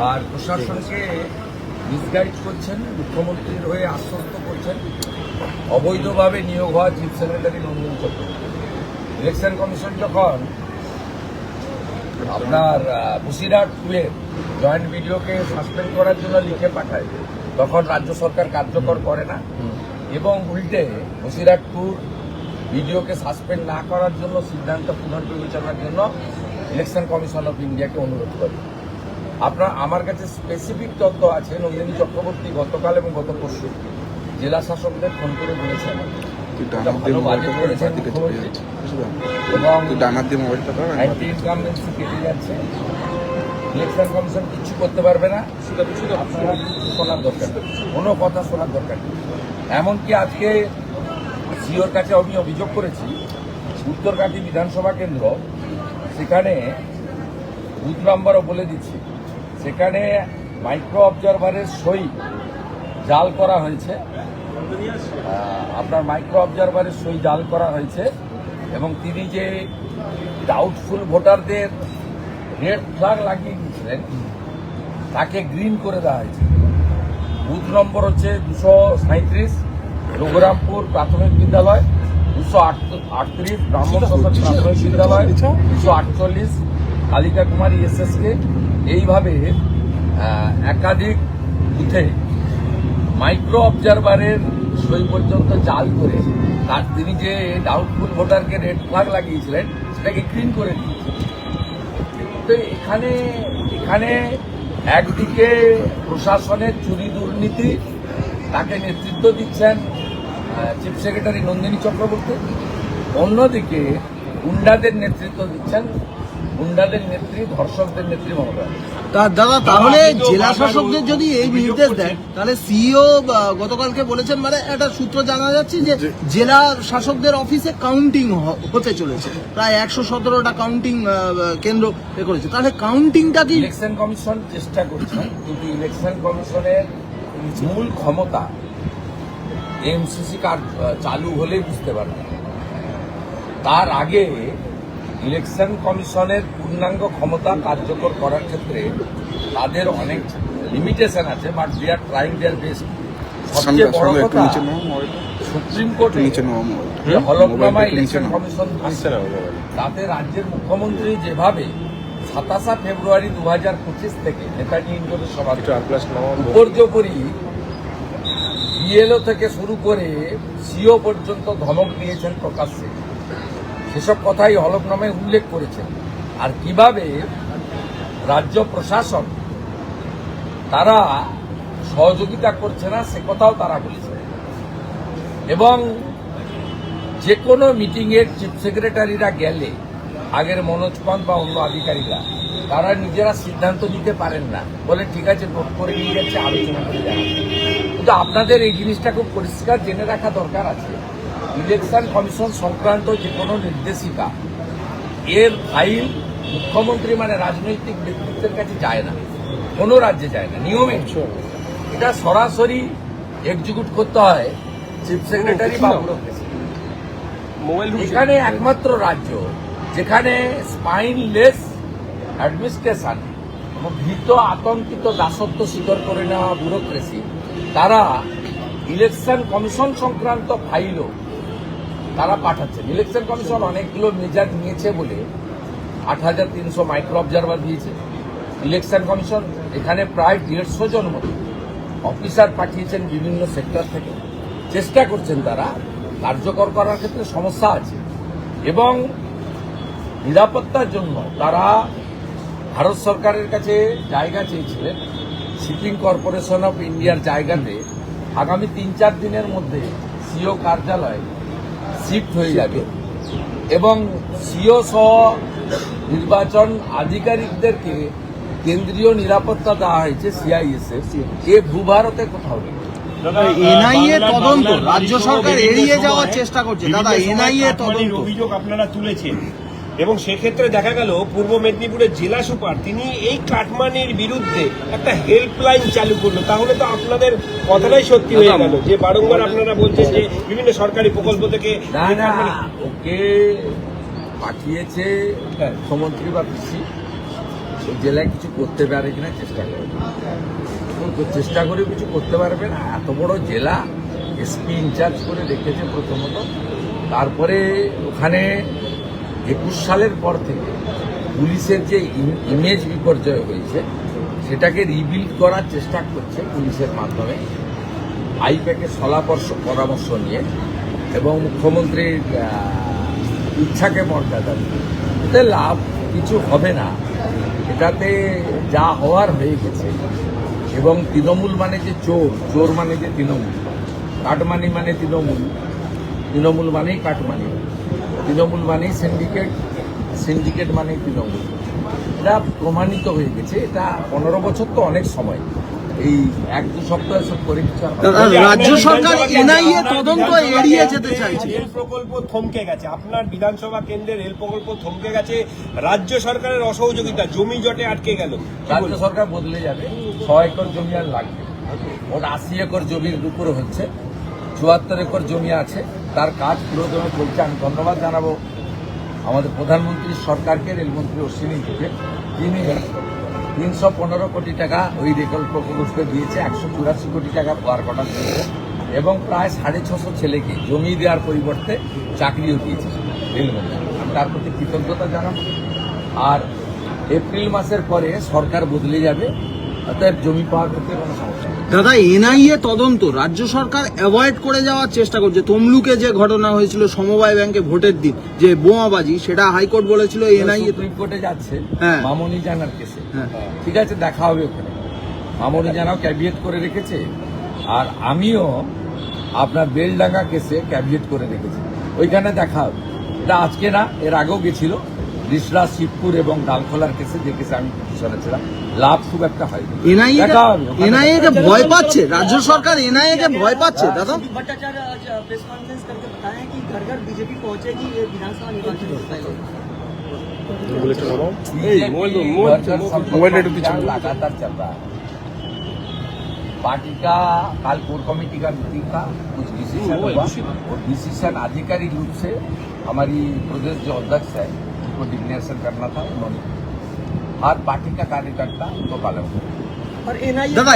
আর প্রশাসনকে মিসগাইড করছেন, মুখ্যমন্ত্রীর হয়ে আশ্বস্ত করছেন। অবৈধভাবে নিয়োগ হওয়া চিফ সেক্রেটারি নন্দন চক্রবর্তী। ইলেকশন কমিশন যখন আপনার বসিরহাট 2-এর জয়েন্ট ভিডিওকে সাসপেন্ড করার জন্য লিখে পাঠায়, তখন রাজ্য সরকার কার্যকর করে না এবং উল্টে বসিরহাট 2 ভিডিওকে সাসপেন্ড না করার জন্য সিদ্ধান্ত পুনর্বিবেচনার জন্য ইলেকশন কমিশন অফ ইন্ডিয়াকে অনুরোধ করে। আমার কাছে স্পেসিফিক তথ্য আছে, নন্দিনী চক্রবর্তী গতকাল এবং গত পরশু জেলা শাসকদের ফোন করে বলেছেন ভালো বাজেট করেছেন মুখ্যমন্ত্রী এবং অ্যান্টি ইনকামবেন্সি কেটে যাচ্ছে, ইলেকশন কমিশন কিছু করতে পারবে না, আপনারা শোনার দরকার, কোনো কথা শোনার দরকার নেই। এমনকি আজকে সিওর কাছে আমি অভিযোগ করেছি, উত্তরকাঠি বিধানসভা কেন্দ্র, সেখানে বুথ নাম্বারও বলে দিচ্ছি, সেখানে মাইক্রো অবজারভারের সই জাল করা হয়েছে, আপনার মাইক্রো অবজারভারের সই জাল করা হয়েছে এবং তিনি যে ডাউটফুল ভোটারদের রেড ফ্ল্যাগ লাগিয়ে দিয়েছিলেন তাকে গ্রিন করে দেওয়া হয়েছে। বুথ নম্বর হচ্ছে 237, রঘুরামপুর প্রাথমিক বিদ্যালয়, 238 ব্রাহ্মণ সরকার প্রাথমিক বিদ্যালয়, 248 কালিকা কুমারী এসএসকে। এইভাবে একাধিক বুথে মাইক্রো অবজারভারের সই পর্যন্ত জাল করে তার তিনি যে ডাউটফুল ভোটারকে রেড ফ্ল্যাগ লাগিয়েছিলেন সেটাকে গ্রিন করে দিয়েছে। তো এখানে একদিকে প্রশাসনের চুরি দুর্নীতি, তাকে নেতৃত্ব দিচ্ছেন চিফ সেক্রেটারি নন্দিনী চক্রবর্তী, অন্যদিকে গুন্ডাদের নেতৃত্ব দিচ্ছেন গুন্ডাদের নেত্রী, ধর্ষকদের নেত্রী মমতা। দাদা, তাহলে জেলা শাসকদের যদি এই নির্দেশ দেন, তাহলে সিইও গতকালকে বলেছেন, মানে একটা সূত্র জানা যাচ্ছে যে জেলা শাসকদের অফিসে কাউন্টিং হতে চলেছে, প্রায় 117টা কাউন্টিং কেন্দ্র করেছে। তাহলে কাউন্টিংটা কি ইলেকশন কমিশন চেষ্টা করছেন, কিন্তু ইলেকশন কমিশনের মূল ক্ষমতা এমসিসি কার্ড চালু হলেই বুঝতে পারবেন। তার আগে ইলেকশন কমিশনের পূর্ণাঙ্গ ক্ষমতা কার্যকর করার ক্ষেত্রে তাদের অনেক লিমিটেশন আছে, but they are trying their best. সবচেয়ে বড় কথা, সুপ্রিম কোর্টে হলফনামা ইলেকশন কমিশন তাতে রাজ্যের মুখ্যমন্ত্রী যেভাবে 27 ফেব্রুয়ারি 2025 থেকে নেতাজি ইন্ডোরের সভা উপর্যুপরি বিএলও থেকে শুরু করে সিও পর্যন্ত ধমক দিয়েছেন প্রকাশ্যে, সেসব কথাই হলফনামায় উল্লেখ করেছেন। আর কিভাবে রাজ্য প্রশাসন তারা সহযোগিতা করছে না সে কথাও তারা বলেছে। এবং যে কোনো মিটিংয়ের চিফ সেক্রেটারিরা গেলে আগের মনোজ পান্ত বা অন্য আধিকারিকরা তারা নিজেরা সিদ্ধান্ত নিতে পারেন না, বলে ঠিক আছে নোট করে নিয়ে যাচ্ছে, আলোচনা করে যাচ্ছে। কিন্তু আপনাদের এই জিনিসটা খুব পরিষ্কার জেনে রাখা দরকার আছে, ইলেকশন কমিশন সংক্রান্ত যে কোনো নির্দেশিকা এর ফাইল মুখ্যমন্ত্রী মানে রাজনৈতিক ব্যক্তিত্বের কাছে যায় না, কোনো রাজ্যে যায় না নিয়মে। এটা সরাসরি এক্সিকিউট করতে হয় চিফ সেক্রেটারি বা এখানে একমাত্র রাজ্য যেখানে স্পাইনলেস অ্যাডমিনিস্ট্রেশন এবং ভীত আতঙ্কিত দাসত্ব স্বীকার করে নেওয়া ব্যুরোক্রেসি, তারা ইলেকশন কমিশন সংক্রান্ত ফাইলও তারা পাঠাচ্ছেন। ইলেকশন কমিশন অনেকগুলো মেজার নিয়েছে বলে 8,300 মাইক্রো অবজারভার দিয়েছে। ইলেকশন কমিশন এখানে প্রায় 150 জন মতো অফিসার পাঠিয়েছেন বিভিন্ন সেক্টর থেকে, চেষ্টা করছেন তারা কার্যকর করার ক্ষেত্রে সমস্যা আছে। এবং নিরাপত্তার জন্য তারা ভারত সরকারের কাছে জায়গা চেয়েছিলেন, শিপিং কর্পোরেশন অফ ইন্ডিয়ার জায়গাতে আগামী 3-4 দিনের মধ্যে সিও কার্যালয় শিফট হয়ে যাবে এবং সিও সহ নির্বাচন আধিকারিকদেরকে কেন্দ্রীয় নিরাপত্তা দেওয়া হয়েছে সিআইএসএফ, এ ভূভারতে কোথাও নেই। এনআইএ তদন্ত রাজ্য সরকার এড়িয়ে যাওয়ার চেষ্টা করছে। দাদা, এনআইএ তদন্ত অভিযোগ আপনারা তুলেছেন এবং সেক্ষেত্রে দেখা গেল পূর্ব মেদিনীপুরের জেলা সুপার তিনি এই কাটমানির বিরুদ্ধে একটা হেল্পলাইন চালু করলো। তাহলে তো আপনাদের কথাটাই সত্যি হয়ে গেল যে বারংবার আপনারা বলছেন যে বিভিন্ন সরকারি প্রকল্প থেকে ওকে পাঠিয়েছে মুখ্যমন্ত্রী বা পিসি, ওই জেলায় কিছু করতে পারে কিনা চেষ্টা করে, চেষ্টা করে কিছু করতে পারবে না। এত বড় জেলা এসপি ইনচার্জ করে রেখেছে প্রথমত, তারপরে ওখানে 21 সালের পর থেকে পুলিশের যে ইমেজ বিপর্যয় হয়েছে সেটাকে রিবিল্ড করার চেষ্টা করছে পুলিশের মাধ্যমে, আইপ্যাকের পরামর্শ নিয়ে এবং মুখ্যমন্ত্রীর ইচ্ছাকে মর্যাদা দিয়ে। এতে লাভ কিছু হবে না, এটাতে যা হওয়ার হয়ে গেছে। এবং তৃণমূল মানে যে চোর মানে যে তৃণমূল, কাটমানি মানে তৃণমূল মানেই কাটমানি, তৃণমূল মানেই সিন্ডিকেট মানেই তৃণমূল। এটা প্রমাণিত হয়ে গেছে। এটা 15 বছর তো অনেক সময়, এই 1-2 সপ্তাহ সব করে কিছু আর হবে না। রাজ্য সরকার এনআইএ তদন্ত এড়িয়ে যেতে চাইছে। রেল প্রকল্প থমকে গেছে, আপনার বিধানসভা কেন্দ্রে রেল প্রকল্প থমকে গেছে রাজ্য সরকারের অসহযোগিতা, জমি জটে আটকে গেল। রাজ্য সরকার বদলে যাবে, 100 একর জমি আর লাগবে। ওর 80 একর জমির উপরে হচ্ছে, 74 একর জমি আছে, তার কাজ পুরোদমে চলছে। আমি ধন্যবাদ জানাবো আমাদের প্রধানমন্ত্রী সরকারকে, রেলমন্ত্রী অশ্বিনীজিকে, তিনি 315 কোটি টাকা ওই রেল প্রকল্পে দিয়েছে, 184 কোটি টাকা পাওয়ার কটা দিয়েছে এবং প্রায় 650 ছেলেকে জমি দেওয়ার পরিবর্তে চাকরিও দিয়েছে রেলমন্ত্রী। আমি তার প্রতি কৃতজ্ঞতা জানাবো। আর এপ্রিল মাসের পরে সরকার বদলে যাবে, অতএব জমি পাওয়ার ক্ষেত্রে কোনো সমস্যা নেই। দাদা, এনআইএ তদন্ত রাজ্য সরকার অ্যাভয়েড করে যাওয়ার চেষ্টা করছে। তমলুকে যে ঘটনা হয়েছিল সমবায় ব্যাংকে ভোটের দিন, যে বোমাবাজি, সেটা হাইকোর্ট বলেছিল এনআইএ সুপ্রিম কোর্টে যাচ্ছে হ্যাঁ। মামনি জানার কেসে। হ্যাঁ। ঠিক আছে, দেখা হবে ওখানে। মামনি জানাও ক্যাবিয়েট করে রেখেছে, আর আমিও আপনার বেলডাঙ্গা কেসে ক্যাবিয়েট করে রেখেছি, ওইখানে দেখা হবে। এটা আজকে না, এর আগেও গেছিল রিসরা, শিবপুর এবং ডালখোলার কেসে, যে কেসে আমি পিছনে ছিলাম। লাভ খুব একটা হয়নি। এনআইএ কে ভয় পাচ্ছে রাজ্য সরকার, এনআইএ কে ভয় পাচ্ছে। দাদা, भट्टाचार्य आज प्रेस कॉन्फ्रेंस करके बताया कि घर घर बीजेपी पहुंचेगी ये विधानसभा निर्वाचन से पहले। लगातार चल रहा है। पार्टी का कल कोर कमेटी का मीटिंग था, कुछ डिसीजन हुआ और डिसीजन आधिकारिक रूप से हमारी प्रदेश जो अध्यक्ष है उनको डिक्लेरेशन करना था, उन्होंने हर पार्टी का कार्यकर्ता उनको पालन किया। और एनआईए दादा